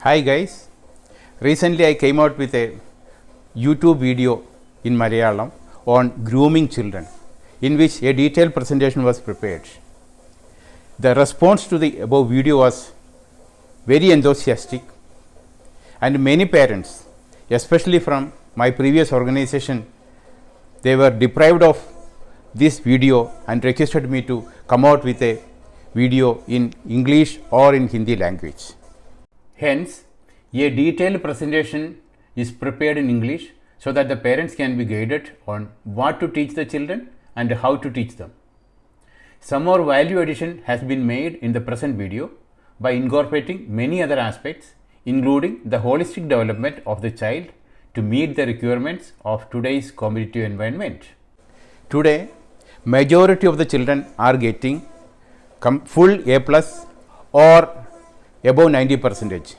Hi guys, recently I came out with a YouTube video in Malayalam on grooming children, in which a detailed presentation was prepared. The response to the above video was very enthusiastic, and many parents, especially from my previous organization, they were deprived of this video and requested me to come out with a video in English or in Hindi language. Hence, a detailed presentation is prepared in English so that the parents can be guided on what to teach the children and how to teach them. Some more value addition has been made in the present video by incorporating many other aspects, including the holistic development of the child to meet the requirements of today's competitive environment. Today, majority of the children are getting full A plus or above 90%.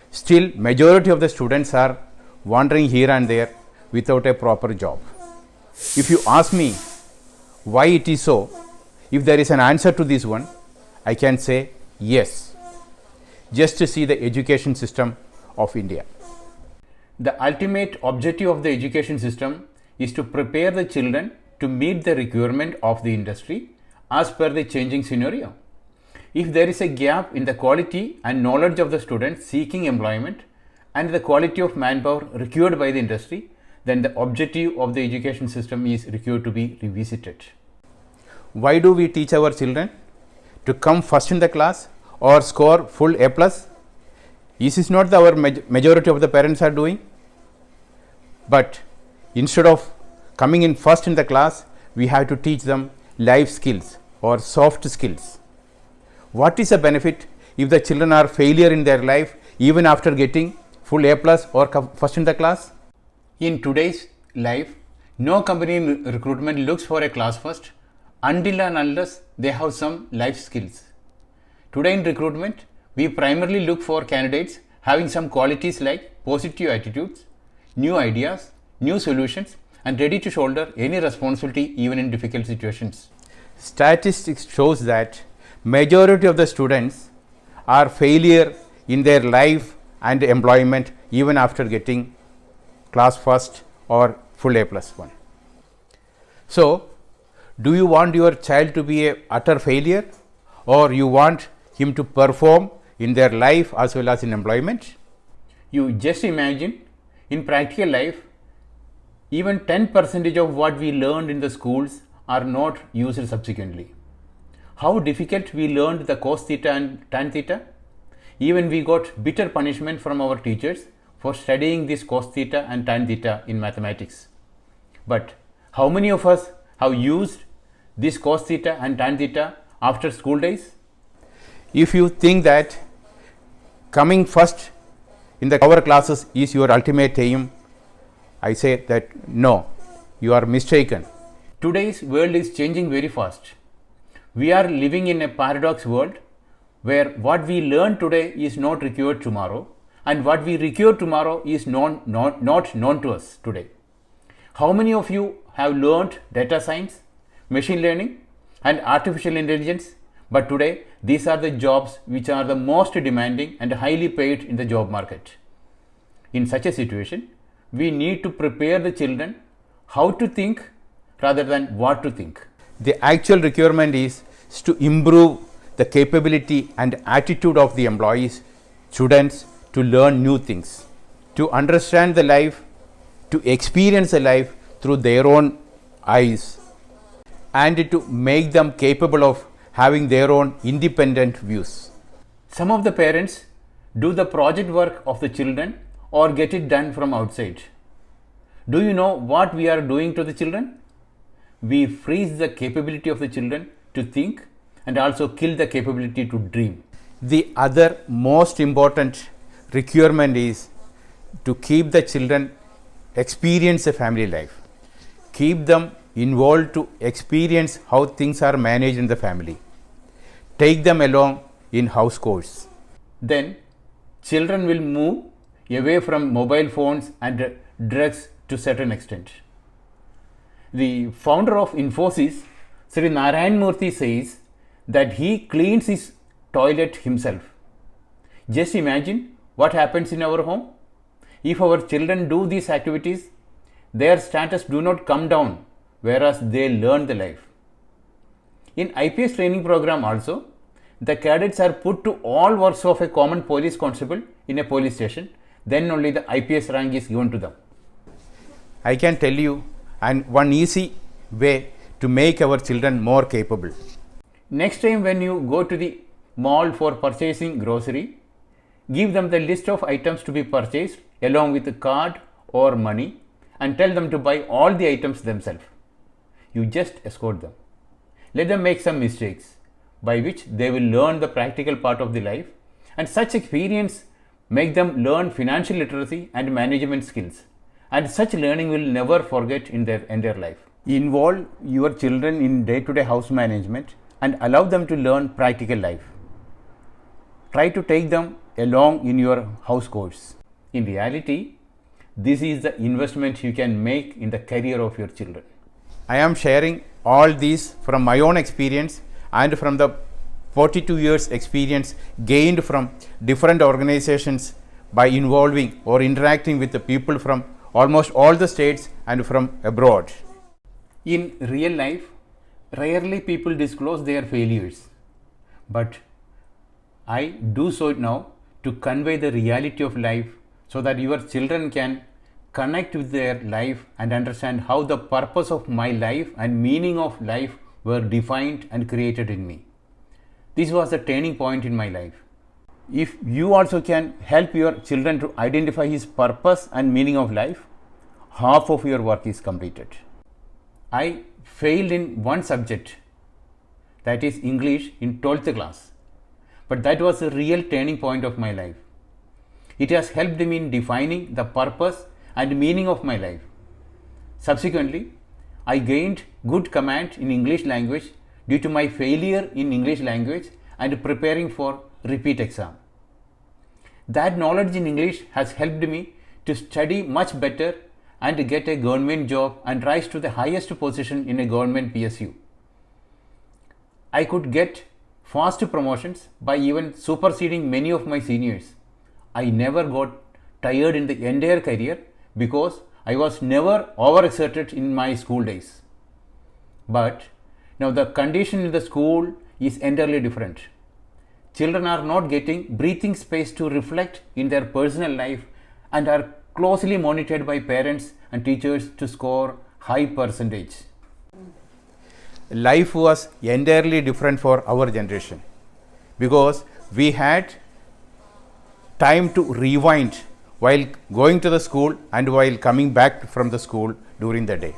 Still, majority of the students are wandering here and there without a proper job. If you ask me why it is so, if there is an answer to this one, I can say yes. Just to see the education system of India. The ultimate objective of the education system is to prepare the children to meet the requirement of the industry as per the changing scenario. If there is a gap in the quality and knowledge of the students seeking employment and the quality of manpower required by the industry, then the objective of the education system is required to be revisited. Why do we teach our children? To come first in the class or score full A plus? Is this not our majority of the parents are doing? But instead of coming in first in the class, we have to teach them life skills or soft skills. What is the benefit if the children are failure in their life even after getting full A plus or first in the class? In today's life, no company in recruitment looks for a class first until and unless they have some life skills. Today in recruitment, we primarily look for candidates having some qualities like positive attitudes, new ideas, new solutions, and ready to shoulder any responsibility even in difficult situations. Statistics shows that majority of the students are failure in their life and employment even after getting class first or full A plus 1. So, do you want your child to be a utter failure, or you want him to perform in their life as well as in employment? You just imagine, in practical life, even 10% of what we learned in the schools are not used subsequently. How difficult we learned the cos theta and tan theta? Even we got bitter punishment from our teachers for studying this cos theta and tan theta in mathematics. But how many of us have used this cos theta and tan theta after school days? If you think that coming first in our classes is your ultimate aim, I say that no, you are mistaken. Today's world is changing very fast. We are living in a paradox world where what we learn today is not required tomorrow, and what we require tomorrow is not known to us today. How many of you have learned data science, machine learning, and artificial intelligence? But today, these are the jobs which are the most demanding and highly paid in the job market. In such a situation, we need to prepare the children how to think rather than what to think. The actual requirement is to improve the capability and attitude of the employees, students, to learn new things, to understand the life, to experience the life through their own eyes, and to make them capable of having their own independent views. Some of the parents do the project work of the children or get it done from outside. Do you know what we are doing to the children? We freeze the capability of the children to think and also kill the capability to dream. The other most important requirement is to keep the children experience a family life. Keep them involved to experience how things are managed in the family. Take them along in house chores. Then children will move away from mobile phones and drugs to a certain extent. The founder of Infosys, Sri Narayan Murthy, says that he cleans his toilet himself. Just imagine what happens in our home? If our children do these activities, their status do not come down, whereas they learn the life. In IPS training program also, the cadets are put to all works of a common police constable in a police station, then only the IPS rank is given to them. I can tell you one easy way to make our children more capable. Next time when you go to the mall for purchasing grocery, give them the list of items to be purchased along with the card or money and tell them to buy all the items themselves. You just escort them. Let them make some mistakes by which they will learn the practical part of the life, and such experience make them learn financial literacy and management skills, and such learning will never forget in their entire life. Involve your children in day-to-day house management and allow them to learn practical life. Try to take them along in your house course. In reality, this is the investment you can make in the career of your children. I am sharing all these from my own experience and from the 42 years experience gained from different organizations by involving or interacting with the people from almost all the states and from abroad. In real life, rarely people disclose their failures, but I do so now to convey the reality of life so that your children can connect with their life and understand how the purpose of my life and meaning of life were defined and created in me. This was the turning point in my life. If you also can help your children to identify his purpose and meaning of life, half of your work is completed. I failed in one subject, that is English, in 12th class. But that was a real turning point of my life. It has helped me in defining the purpose and meaning of my life. Subsequently, I gained good command in English language due to my failure in English language and preparing for repeat exam. That knowledge in English has helped me to study much better and get a government job and rise to the highest position in a government PSU. I could get fast promotions by even superseding many of my seniors. I never got tired in the entire career because I was never overexerted in my school days. But now the condition in the school is entirely different. Children are not getting breathing space to reflect in their personal life and are closely monitored by parents and teachers to score high percentage. Life was entirely different for our generation because we had time to rewind while going to the school and while coming back from the school during the day.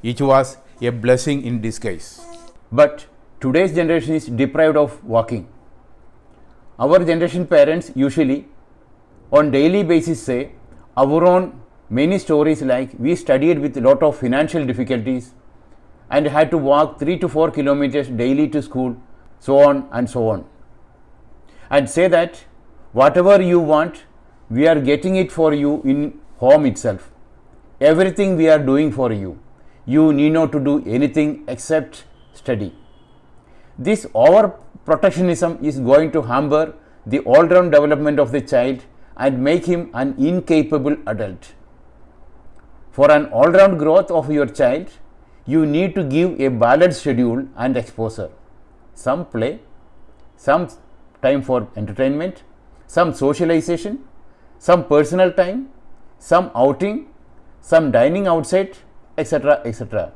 It was a blessing in disguise. But today's generation is deprived of walking. Our generation parents usually on daily basis say our own many stories like we studied with a lot of financial difficulties and had to walk 3 to 4 kilometers daily to school, so on and so on. And say that whatever you want, we are getting it for you in home itself. Everything we are doing for you. You need not to do anything except study. This overprotectionism is going to hamper the all-round development of the child and make him an incapable adult. For an all-round growth of your child, you need to give a balanced schedule and exposure. Some play, some time for entertainment, some socialization, some personal time, some outing, some dining outside, etc. etc.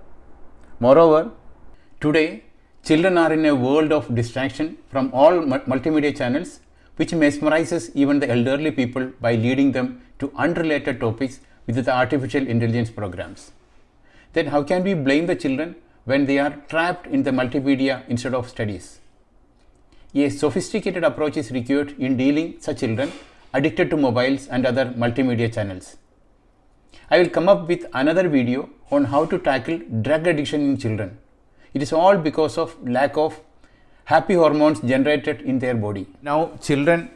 Moreover, today children are in a world of distraction from all multimedia channels which mesmerizes even the elderly people by leading them to unrelated topics with the artificial intelligence programs. Then how can we blame the children when they are trapped in the multimedia instead of studies? A sophisticated approach is required in dealing such children addicted to mobiles and other multimedia channels. I will come up with another video on how to tackle drug addiction in children. It is all because of lack of happy hormones generated in their body. Now children,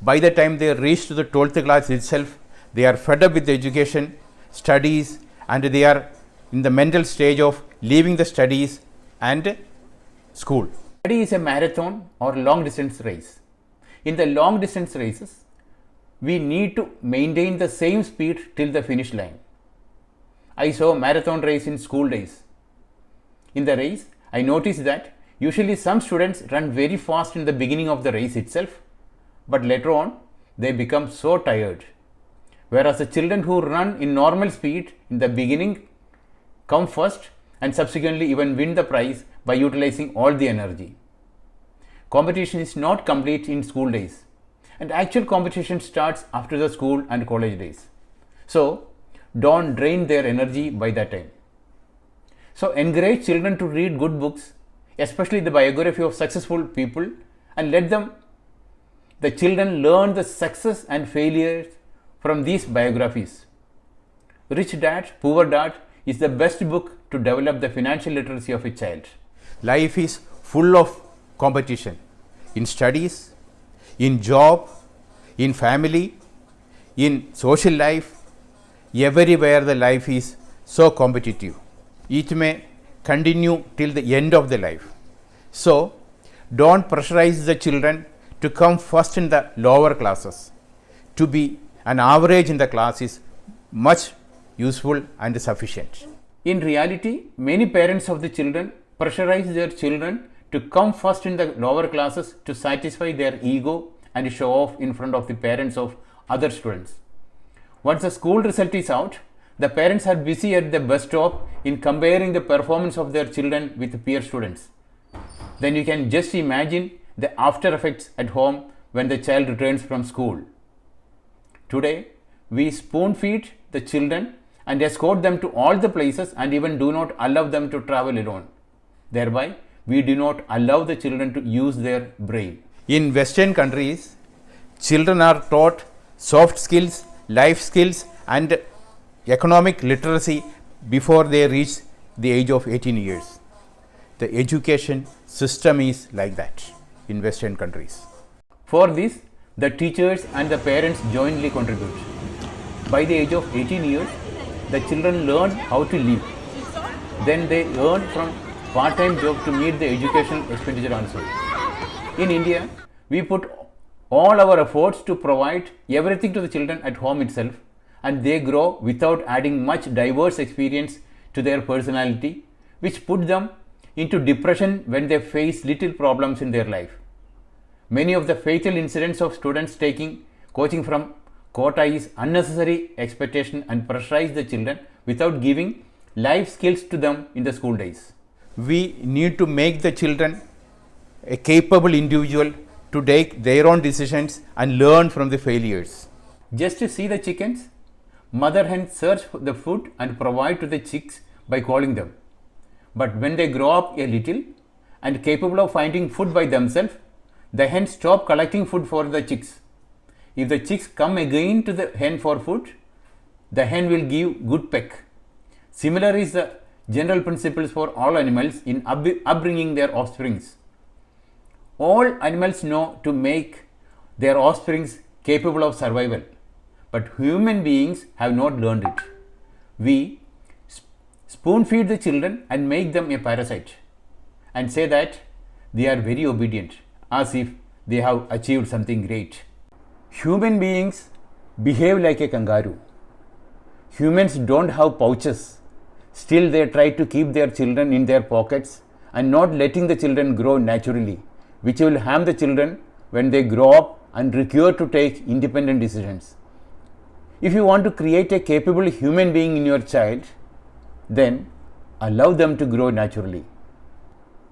by the time they reach to the 12th class itself, they are fed up with the education, studies, and they are in the mental stage of leaving the studies and school. Study is a marathon or long distance race. In the long distance races, we need to maintain the same speed till the finish line. I saw a marathon race in school days. In the race, I noticed that usually some students run very fast in the beginning of the race itself, but later on they become so tired. Whereas the children who run in normal speed in the beginning come first and subsequently even win the prize by utilizing all the energy. Competition is not complete in school days, and actual competition starts after the school and college days. So, don't drain their energy by that time. So, encourage children to read good books, especially the biography of successful people, and let the children learn the success and failures from these biographies. Rich Dad, Poor Dad is the best book to develop the financial literacy of a child. Life is full of competition in studies, in job, in family, in social life. Everywhere the life is so competitive. It may continue till the end of the life. So, don't pressurize the children to come first in the lower classes. To be an average in the class is much useful and sufficient. In reality, many parents of the children pressurize their children to come first in the lower classes to satisfy their ego and show off in front of the parents of other students. Once the school result is out, the parents are busy at the bus stop in comparing the performance of their children with peer students. Then you can just imagine the after effects at home when the child returns from school. Today, we spoon feed the children and escort them to all the places and even do not allow them to travel alone. Thereby, we do not allow the children to use their brain. In Western countries, children are taught soft skills, life skills and economic literacy before they reach the age of 18 years. The education system is like that in Western countries. For this, the teachers and the parents jointly contribute. By the age of 18 years, the children learn how to live. Then they earn from part-time job to meet the educational expenditure also. In India, we put all our efforts to provide everything to the children at home itself, and they grow without adding much diverse experience to their personality, which put them into depression when they face little problems in their life. Many of the fatal incidents of students taking coaching from quota is unnecessary expectation and pressurize the children without giving life skills to them in the school days. We need to make the children a capable individual to take their own decisions and learn from the failures. Just to see the chickens, mother hen search the food and provide to the chicks by calling them. But when they grow up a little and capable of finding food by themselves, the hen stop collecting food for the chicks. If the chicks come again to the hen for food, the hen will give good peck. Similar is the general principles for all animals in upbringing their offsprings. All animals know to make their offsprings capable of survival, but human beings have not learned it. We spoon feed the children and make them a parasite and say that they are very obedient, as if they have achieved something great. Human beings behave like a kangaroo. Humans don't have pouches. Still, they try to keep their children in their pockets and not letting the children grow naturally, which will harm the children when they grow up and require to take independent decisions. If you want to create a capable human being in your child, then allow them to grow naturally.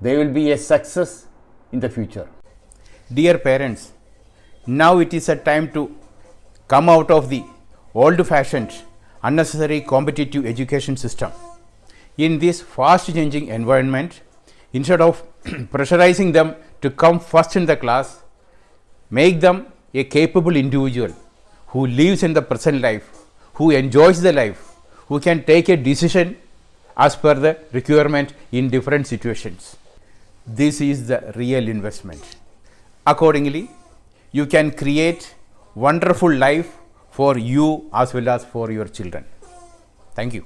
They will be a success in the future. Dear parents, now it is a time to come out of the old-fashioned, unnecessary competitive education system. In this fast-changing environment, instead of pressurizing them to come first in the class, make them a capable individual who lives in the present life, who enjoys the life, who can take a decision as per the requirement in different situations. This is the real investment. Accordingly, you can create wonderful life for you as well as for your children. Thank you.